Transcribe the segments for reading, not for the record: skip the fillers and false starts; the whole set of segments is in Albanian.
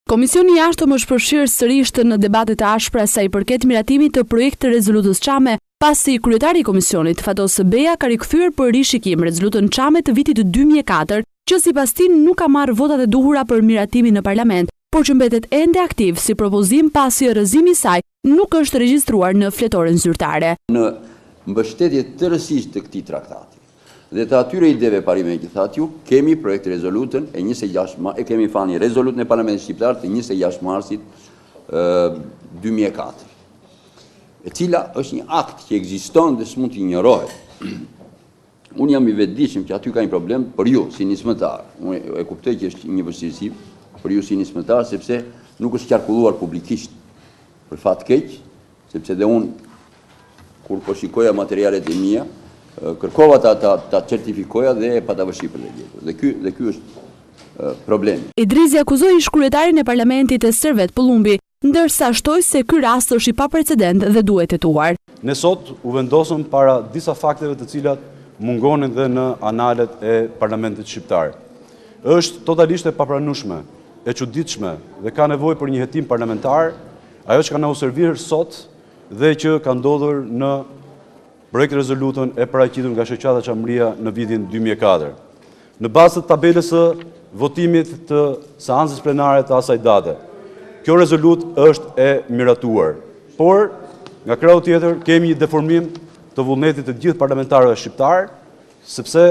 Komisioni i jashtëm është përfshirë sërish në debatet e ashpra sa i përket miratimit të projektit të rezolutës Çame, pasi kryetari i komisionit Fatos Beja ka rikthyer për rishikim rezolutën Çame të vitit 2004, që sipas tij nuk ka marrë votat e duhura për miratimin në parlament, por që mbetet ende aktiv si propozim pasi rrëzimi i saj nuk është regjistruar në fletoren zyrtare. Në mbështetje tërësisht të këtij traktati dhe të atyre ideve parime që thatë ju, kemi projekt rezolutën e 26 rezolutën e Parlamentit Shqiptar të 26 marsit 2004, e cila është një akt që ekziston dhe s'mund të injorohet. Unë jam i vetëdijshëm që aty ka një problem për ju si nismëtar. Unë e kuptoj që është një vështirësi për ju si nismëtar, sepse nuk është qarkulluar publikisht për fat keq, sepse dhe unë kur po shikoja materialet e mia, kërkova ta certifikoja dhe e pata vështirë për legjetur. Dhe ky është problemi. Idrizi akuzoi ish-kryetarin e parlamentit e Servet Pëllumbi, ndërsa shtoi se ky rast është i paprecedent dhe duhet hetuar. Ne sot u vendosëm para disa fakteve të cilat mungonin dhe në analet e parlamentit shqiptar. Është totalisht e papranueshme, e çuditshme dhe ka nevojë për një hetim parlamentar, ajo që ka na u servir sot dhe që ka ndodhur në projekt rezolutën e paraqitur nga shoqata Çamria në vitin 2004. Në bazë të tabelës së votimit të seancës plenare të asaj date, kjo rezolut është e miratuar, por nga krau tjetër kemi një deformim të vullnetit të gjithë parlamentarëve shqiptar, sepse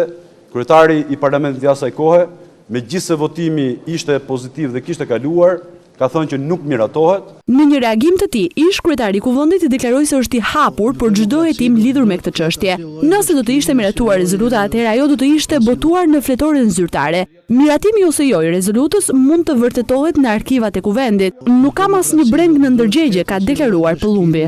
kryetari i parlamentit i asaj kohe, megjithse votimi ishte pozitiv dhe kishte kaluar, ka thënë që nuk miratohet. Në një reagim të tij, ish-kryetari i Kuvendit deklaroi se është i hapur për çdo hetim lidhur me këtë çështje. Nëse do të ishte miratuar rezoluta, atëherë ajo do të ishte botuar në fletoren zyrtare. Miratimi ose jo i rezolutës mund të vërtetohet në arkivat e Kuvendit. Nuk kam asnjë breng në ndërgjegje, ka deklaruar Pëllumbi.